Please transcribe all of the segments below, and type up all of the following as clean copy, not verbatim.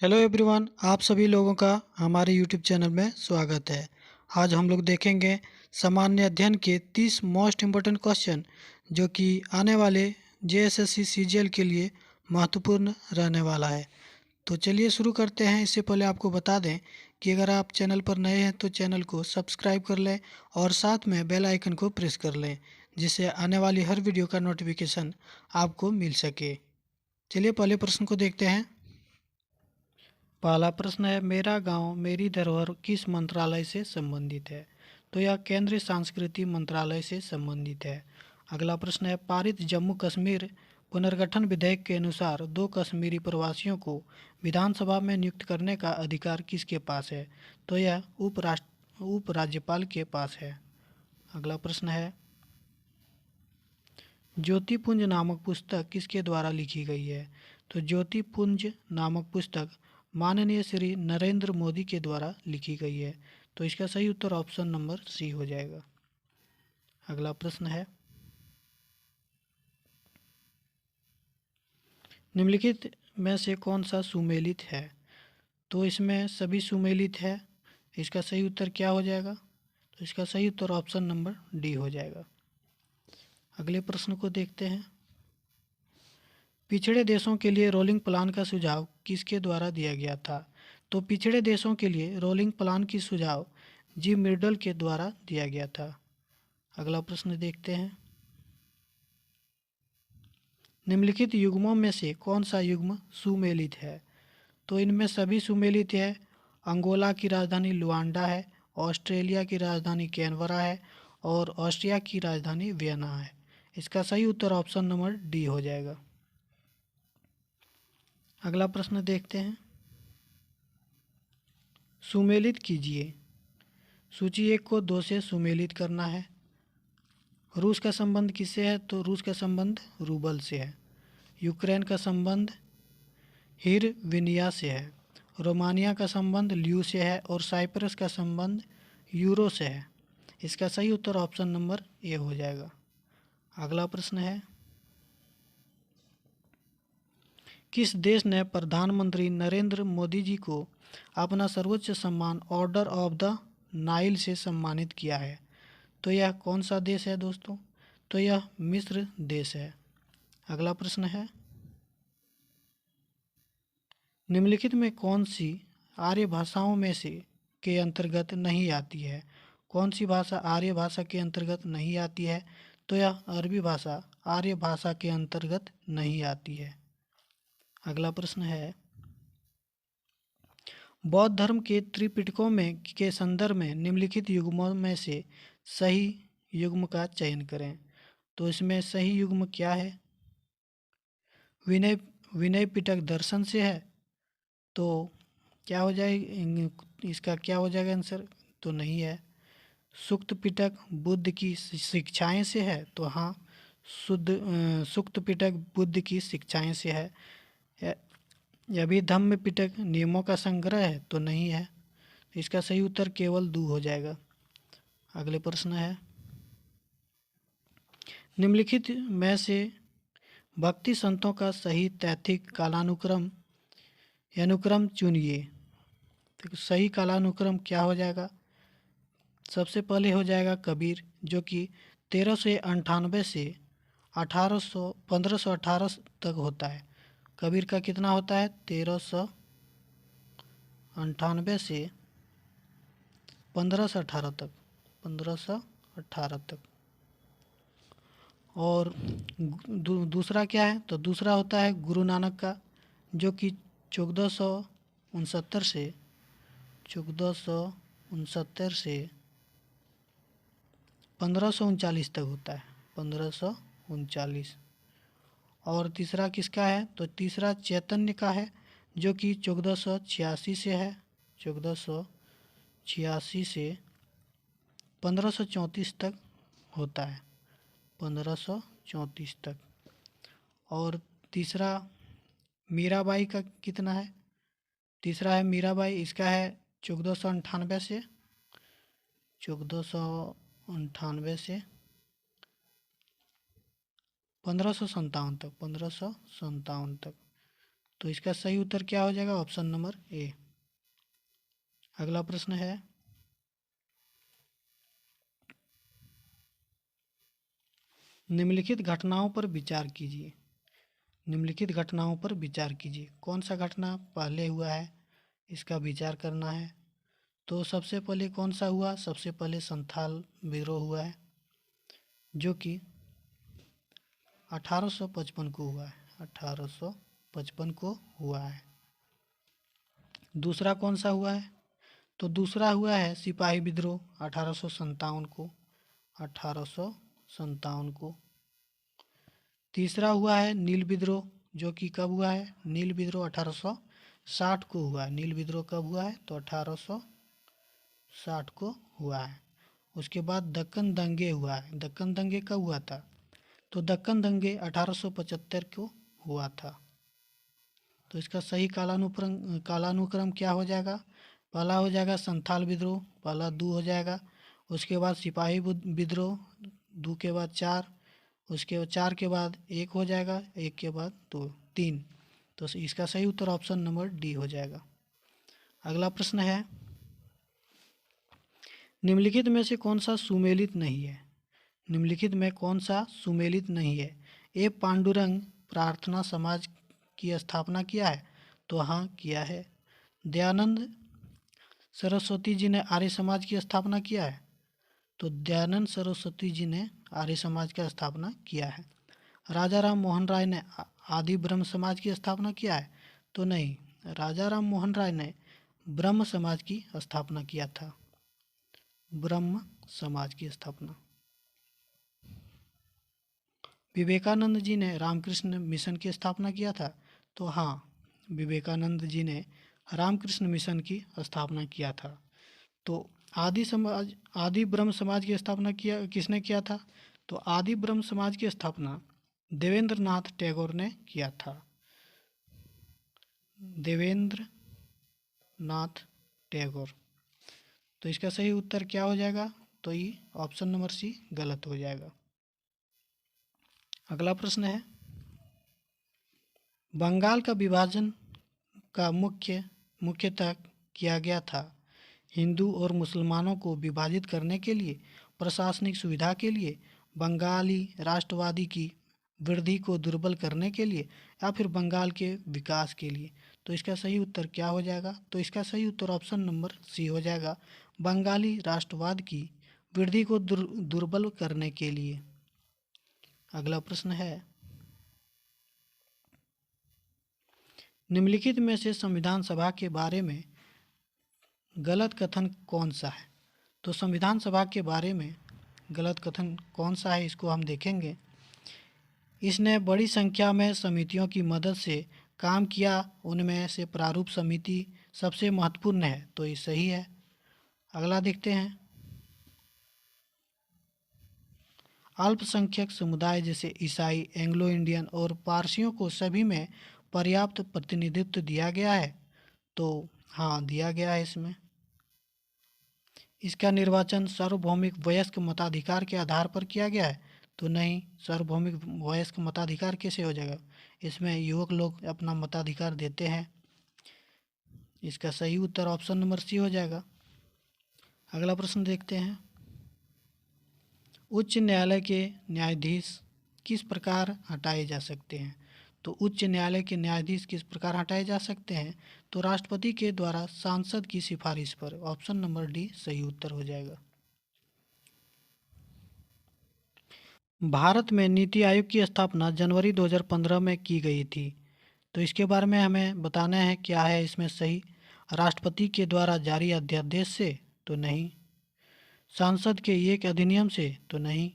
Hello everyone, आप सभी लोगों का हमारे यूट्यूब चैनल में स्वागत है। आज हम लोग देखेंगे सामान्य अध्ययन के 30 मोस्ट इम्पोर्टेंट क्वेश्चन जो कि आने वाले जेएसएससी सीजीएल के लिए महत्वपूर्ण रहने वाला है। तो चलिए शुरू करते हैं। इससे पहले आपको बता दें कि अगर आप चैनल पर नए हैं तो चैनल को सब्सक्राइब कर लें और साथ में बेल आइकन को प्रेस कर लें, जिससे आने वाली हर वीडियो का नोटिफिकेशन आपको मिल सके। चलिए पहले प्रश्न को देखते हैं। पहला प्रश्न है, मेरा गांव मेरी धरोहर किस मंत्रालय से संबंधित है? तो यह केंद्रीय सांस्कृतिक मंत्रालय से संबंधित है। अगला प्रश्न है, पारित जम्मू कश्मीर पुनर्गठन विधेयक के अनुसार 2 कश्मीरी प्रवासियों को विधानसभा में नियुक्त करने का अधिकार किसके पास है? तो यह उपराज्यपाल के पास है। अगला प्रश्न है, ज्योतिपुंज नामक पुस्तक किसके द्वारा लिखी गई है? तो ज्योतिपुंज नामक पुस्तक माननीय श्री नरेंद्र मोदी के द्वारा लिखी गई है। तो इसका सही उत्तर ऑप्शन नंबर सी हो जाएगा। अगला प्रश्न है, निम्नलिखित में से कौन सा सुमेलित है? तो इसमें सभी सुमेलित है। इसका सही उत्तर क्या हो जाएगा? तो इसका सही उत्तर ऑप्शन नंबर डी हो जाएगा। अगले प्रश्न को देखते हैं। पिछड़े देशों के लिए रोलिंग प्लान का सुझाव किसके द्वारा दिया गया था? तो पिछड़े देशों के लिए रोलिंग प्लान की सुझाव जी मिर्डल के द्वारा दिया गया था। अगला प्रश्न देखते हैं। निम्नलिखित युग्मों में से कौन सा युग्म सुमेलित है? तो इनमें सभी सुमेलित है। अंगोला की राजधानी लुआंडा है, ऑस्ट्रेलिया की राजधानी कैनबरा है और ऑस्ट्रिया की राजधानी वियना है। इसका सही उत्तर ऑप्शन नंबर डी हो जाएगा। अगला प्रश्न देखते हैं। सुमेलित कीजिए। सूची 1 को 2 से सुमेलित करना है। रूस का संबंध किससे है? तो रूस का संबंध रूबल से है। यूक्रेन का संबंध हिरविनिया से है। रोमानिया का संबंध ल्यू से है और साइप्रस का संबंध यूरो से है। इसका सही उत्तर ऑप्शन नंबर ए हो जाएगा। अगला प्रश्न है, किस देश ने प्रधानमंत्री नरेंद्र मोदी जी को अपना सर्वोच्च सम्मान ऑर्डर ऑफ द नाइल से सम्मानित किया है? तो यह कौन सा देश है दोस्तों? तो यह मिस्र देश है। अगला प्रश्न है, निम्नलिखित में कौन सी आर्य भाषाओं में से के अंतर्गत नहीं आती है? कौन सी भाषा आर्य भाषा के अंतर्गत नहीं आती है? तो यह अरबी भाषा आर्य भाषा के अंतर्गत नहीं आती है। अगला प्रश्न है, बौद्ध धर्म के त्रिपिटकों में के संदर्भ में निम्नलिखित युग्मों में से सही युग्म का चयन करें। तो इसमें सही युग्म क्या है? विनय विनय पिटक दर्शन से है। तो क्या हो जाएगा? इसका क्या हो जाएगा आंसर? तो नहीं है। सुक्त पिटक बुद्ध की शिक्षाएं से है। तो हाँ, सुक्त पिटक बुद्ध की शिक्षाएं से है। यह धम्म पिटक नियमों का संग्रह है। तो नहीं है। इसका सही उत्तर केवल दो हो जाएगा। अगले प्रश्न है, निम्नलिखित में से भक्ति संतों का सही तैथिक कालानुक्रम अनुक्रम चुनिए। तो सही कालानुक्रम क्या हो जाएगा? सबसे पहले हो जाएगा कबीर, जो कि 1398 से 1518 तक होता है। कबीर का कितना होता है? 1398 से 1518 तक। 1518 तक। और दूसरा क्या है? तो दूसरा होता है गुरु नानक का, जो कि 1469 से 1539 तक होता है। 1539। और तीसरा किसका है? तो तीसरा चैतन्य का है, जो कि 1486 से है। 1486 से 1534 तक होता है। 1534 तक। और तीसरा मीराबाई का कितना है? तीसरा है मीराबाई, इसका है 1498 से 1498 से 1557 तक। 1557 तक। तो इसका सही उत्तर क्या हो जाएगा? Option number A. अगला प्रश्न है, निम्नलिखित घटनाओं पर विचार कीजिए। निम्नलिखित घटनाओं पर विचार कीजिए। कौन सा घटना पहले हुआ है, इसका विचार करना है। तो सबसे पहले कौन सा हुआ? सबसे पहले संथाल विद्रोह हुआ है, जो कि 1855 को हुआ है। 1855 को हुआ है। दूसरा कौन सा हुआ है? तो दूसरा हुआ है सिपाही विद्रोह 1857 को। 1857 को। तीसरा हुआ है नील विद्रोह, जो कि कब हुआ है? नील विद्रोह 1860 को हुआ है। नील विद्रोह कब हुआ है? तो 1860 को हुआ है। उसके बाद दक्कन दंगे हुआ है। दक्कन दंगे कब हुआ था? तो दक्कन दंगे 1875 को हुआ था। तो इसका सही कालानुक्रम क्या हो जाएगा? पहला हो जाएगा संथाल विद्रोह, पहला 2 हो जाएगा। उसके बाद सिपाही विद्रोह, 2 के बाद 4, उसके 4 के बाद 1 हो जाएगा, 1 के बाद 2, 3। तो इसका सही उत्तर ऑप्शन नंबर डी हो जाएगा। अगला प्रश्न है, निम्नलिखित में से कौन सा सुमेलित नहीं है? निम्नलिखित में कौन सा सुमेलित नहीं है? ए पांडुरंग प्रार्थना समाज की स्थापना किया है? तो हाँ, किया है। दयानंद सरस्वती जी ने आर्य समाज की स्थापना किया है? तो दयानंद सरस्वती जी ने आर्य समाज की स्थापना किया है। राजा राम मोहन राय ने आदि ब्रह्म समाज की स्थापना किया है? तो नहीं, राजा राम मोहन राय ने ब्रह्म समाज की स्थापना किया था। ब्रह्म समाज की स्थापना। विवेकानंद जी ने रामकृष्ण मिशन की स्थापना किया था? तो हाँ, विवेकानंद जी ने रामकृष्ण मिशन की स्थापना किया था। तो आदि ब्रह्म समाज की स्थापना किसने किया था? तो आदि ब्रह्म समाज की स्थापना देवेंद्र नाथ टैगोर ने किया था। देवेंद्र नाथ टैगोर। तो इसका सही उत्तर क्या हो जाएगा? तो ये ऑप्शन नंबर सी गलत हो जाएगा। अगला प्रश्न है, बंगाल का विभाजन का मुख्यतः किया गया था हिंदू और मुसलमानों को विभाजित करने के लिए, प्रशासनिक सुविधा के लिए, बंगाली राष्ट्रवादी की वृद्धि को दुर्बल करने के लिए, या फिर बंगाल के विकास के लिए। तो इसका सही उत्तर क्या हो जाएगा? तो इसका सही उत्तर ऑप्शन नंबर सी हो जाएगा, बंगाली राष्ट्रवाद की वृद्धि को दुर्बल करने के लिए। अगला प्रश्न है, निम्नलिखित में से संविधान सभा के बारे में गलत कथन कौन सा है? तो संविधान सभा के बारे में गलत कथन कौन सा है, इसको हम देखेंगे। इसने बड़ी संख्या में समितियों की मदद से काम किया, उनमें से प्रारूप समिति सबसे महत्वपूर्ण है। तो ये सही है। अगला देखते हैं, अल्पसंख्यक समुदाय जैसे ईसाई, एंग्लो इंडियन और पारसियों को सभी में पर्याप्त प्रतिनिधित्व दिया गया है? तो हाँ, दिया गया है इसमें। इसका निर्वाचन सार्वभौमिक वयस्क मताधिकार के आधार पर किया गया है? तो नहीं, सार्वभौमिक वयस्क मताधिकार कैसे हो जाएगा? इसमें युवक लोग अपना मताधिकार देते हैं। इसका सही उत्तर ऑप्शन नंबर सी हो जाएगा। अगला प्रश्न देखते हैं, उच्च न्यायालय के न्यायाधीश किस प्रकार हटाए जा सकते हैं? तो उच्च न्यायालय के न्यायाधीश किस प्रकार हटाए जा सकते हैं? तो राष्ट्रपति के द्वारा सांसद की सिफारिश पर। ऑप्शन नंबर डी सही उत्तर हो जाएगा। भारत में नीति आयोग की स्थापना जनवरी 2015 में की गई थी। तो इसके बारे में हमें बताना है क्या है इसमें सही। राष्ट्रपति के द्वारा जारी अध्यादेश से? तो नहीं। सांसद के एक अधिनियम से? तो नहीं।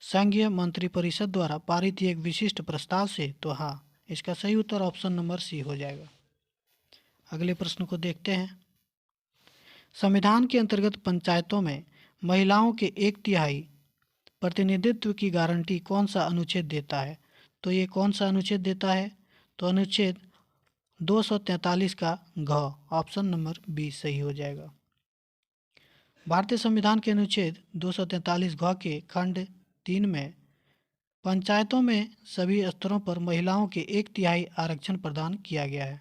संघीय मंत्रिपरिषद द्वारा पारित एक विशिष्ट प्रस्ताव से? तो हाँ, इसका सही उत्तर ऑप्शन नंबर सी हो जाएगा। अगले प्रश्न को देखते हैं, संविधान के अंतर्गत पंचायतों में महिलाओं के 1/3 प्रतिनिधित्व की गारंटी कौन सा अनुच्छेद देता है? तो ये कौन सा अनुच्छेद देता है? तो अनुच्छेद 243 का घ। ऑप्शन नंबर बी सही हो जाएगा। भारतीय संविधान के अनुच्छेद 243 घ के खंड 3 में पंचायतों में सभी स्तरों पर महिलाओं के 1/3 आरक्षण प्रदान किया गया है।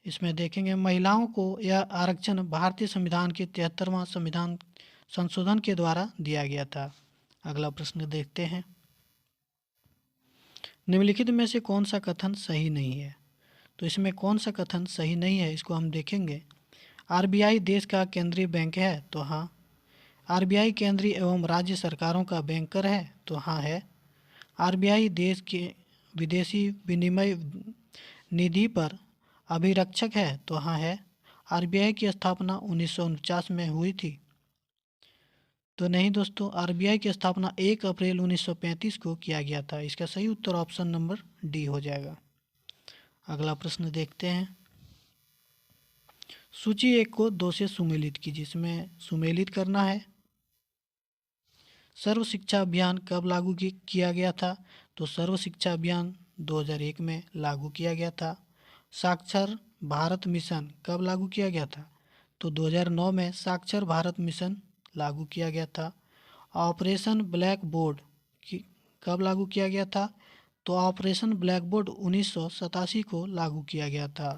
इसमें देखेंगे महिलाओं को यह आरक्षण भारतीय संविधान के 73वां संविधान संशोधन के द्वारा दिया गया था। अगला प्रश्न देखते हैं, निम्नलिखित में से कौन सा कथन सही नहीं है? तो इसमें कौन सा कथन सही नहीं है इसको हम देखेंगे। आरबीआई देश का केंद्रीय बैंक है, तो हाँ। आरबीआई केंद्रीय एवं राज्य सरकारों का बैंकर है, तो हाँ है। आरबीआई देश के विदेशी विनिमय निधि पर अभिरक्षक है, तो हाँ है। आरबीआई की स्थापना 1949 में हुई थी, तो नहीं दोस्तों, आरबीआई की स्थापना 1 अप्रैल 1935 को किया गया था। इसका सही उत्तर ऑप्शन नंबर डी हो जाएगा। अगला प्रश्न देखते हैं, सूची 1 को 2 से सुमेलित कीजिए। इसमें सुमेलित करना है। सर्व शिक्षा अभियान कब लागू किया गया था? तो सर्व शिक्षा अभियान 2001 में लागू किया गया था। साक्षर भारत मिशन कब लागू किया गया था? तो 2009 में साक्षर भारत मिशन लागू किया गया था। ऑपरेशन ब्लैक बोर्ड कब लागू किया गया था? तो ऑपरेशन ब्लैक बोर्ड 1987 को लागू किया गया था।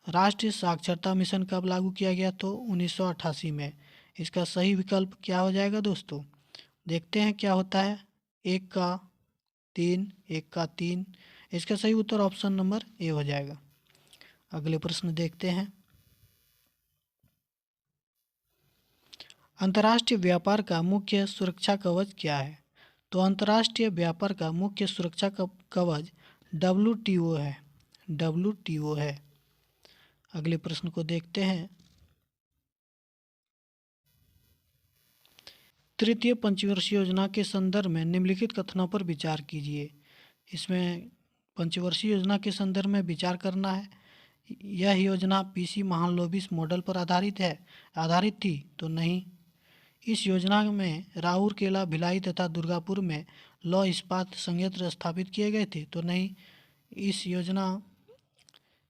राष्ट्रीय साक्षरता मिशन कब लागू किया गया? तो 1988 में। इसका सही विकल्प क्या हो जाएगा दोस्तों? देखते हैं क्या होता है। 1 का 3, 1 का 3। इसका सही उत्तर ऑप्शन नंबर ए हो जाएगा। अगले प्रश्न देखते हैं, अंतर्राष्ट्रीय व्यापार का मुख्य सुरक्षा कवच क्या है? तो अंतर्राष्ट्रीय व्यापार का मुख्य सुरक्षा कवच WTO है। WTO है। अगले प्रश्न को देखते हैं, तृतीय पंचवर्षीय योजना के संदर्भ में निम्नलिखित कथनों पर विचार कीजिए। इसमें पंचवर्षीय योजना के संदर्भ में विचार करना है। यह योजना पीसी महालनोबिस मॉडल पर आधारित थी, तो नहीं। इस योजना में राउरकेला, भिलाई तथा दुर्गापुर में लौह इस्पात संयंत्र स्थापित किए गए थे, तो नहीं।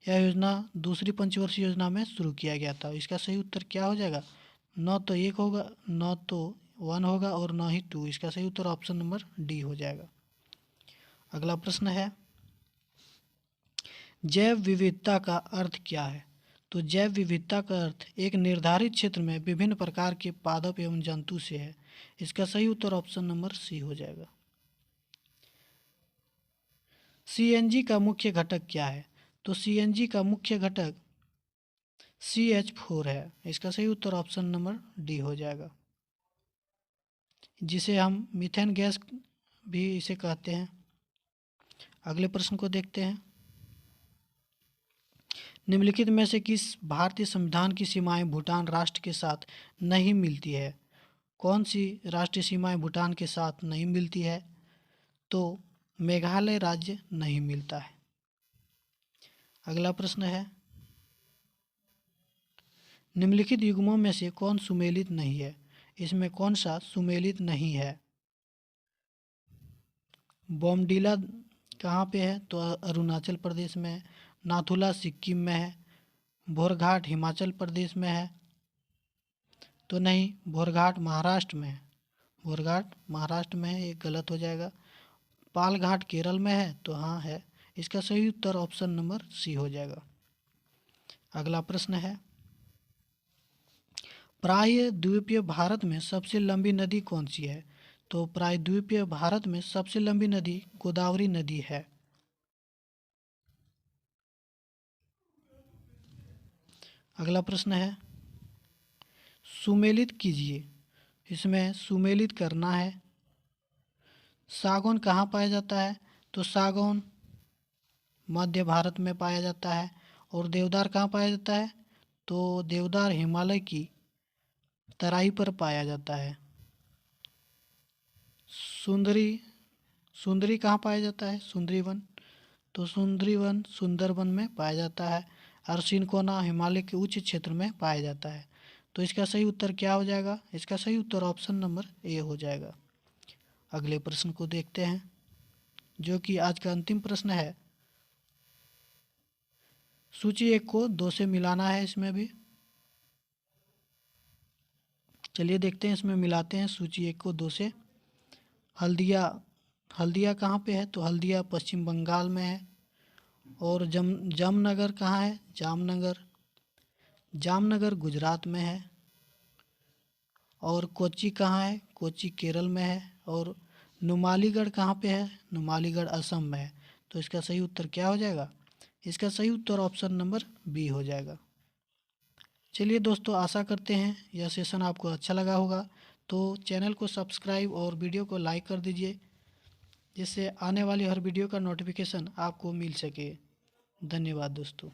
यह योजना दूसरी पंचवर्षीय योजना में शुरू किया गया था। इसका सही उत्तर क्या हो जाएगा? न तो 1 होगा, न तो 1 होगा और न ही 2। इसका सही उत्तर ऑप्शन नंबर डी हो जाएगा। अगला प्रश्न है, जैव विविधता का अर्थ क्या है? तो जैव विविधता का अर्थ एक निर्धारित क्षेत्र में विभिन्न प्रकार के पादप एवं जंतु से है। इसका सही उत्तर ऑप्शन नंबर सी हो जाएगा। सीएनजी का मुख्य घटक क्या है? तो सीएनजी का मुख्य घटक CH4 है। इसका सही उत्तर ऑप्शन नंबर डी हो जाएगा, जिसे हम मीथेन गैस भी इसे कहते हैं। अगले प्रश्न को देखते हैं, निम्नलिखित में से किस भारतीय संविधान की सीमाएं भूटान राष्ट्र के साथ नहीं मिलती है? कौन सी राष्ट्रीय सीमाएं भूटान के साथ नहीं मिलती है? तो मेघालय राज्य नहीं मिलता है। अगला प्रश्न है, निम्नलिखित युग्मों में से कौन सुमेलित नहीं है? इसमें कौन सा सुमेलित नहीं है? बोमडीला कहाँ पे है? तो अरुणाचल प्रदेश में है। नाथुला सिक्किम में है। भोरघाट हिमाचल प्रदेश में है, तो नहीं। भोरघाट महाराष्ट्र में है। भोरघाट महाराष्ट्र में है, ये गलत हो जाएगा। पालघाट केरल में है, तो हाँ है। इसका सही उत्तर ऑप्शन नंबर सी हो जाएगा। अगला प्रश्न है, प्रायद्वीपीय भारत में सबसे लंबी नदी कौन सी है? तो प्रायद्वीपीय भारत में सबसे लंबी नदी गोदावरी नदी है। अगला प्रश्न है, सुमेलित कीजिए। इसमें सुमेलित करना है। सागौन कहाँ पाया जाता है? तो सागौन मध्य भारत में पाया जाता है। और देवदार कहाँ पाया जाता है? तो देवदार हिमालय की तराई पर पाया जाता है। सुंदरी सुंदरी कहाँ पाया जाता है? सुंदरी वन, तो सुंदरी वन सुंदरबन में पाया जाता है। और सिनकोना हिमालय के उच्च क्षेत्र में पाया जाता है। तो इसका सही उत्तर क्या हो जाएगा? इसका सही उत्तर ऑप्शन नंबर ए हो जाएगा। अगले प्रश्न को देखते हैं, जो कि आज का अंतिम प्रश्न है। सूची 1 को 2 से मिलाना है। इसमें भी चलिए देखते हैं, इसमें मिलाते हैं सूची 1 को 2 से। हल्दिया हल्दिया कहाँ पे है? तो हल्दिया पश्चिम बंगाल में है। और जामनगर कहाँ है? जामनगर गुजरात में है। और कोच्चि कहाँ है? कोच्चि केरल में है। और नुमालीगढ़ कहाँ पे है? नुमालीगढ़ असम में है। तो इसका सही उत्तर क्या हो जाएगा? इसका सही उत्तर ऑप्शन नंबर बी हो जाएगा। चलिए दोस्तों, आशा करते हैं यह सेशन आपको अच्छा लगा होगा। तो चैनल को सब्सक्राइब और वीडियो को लाइक कर दीजिए, जिससे आने वाली हर वीडियो का नोटिफिकेशन आपको मिल सके। धन्यवाद दोस्तों।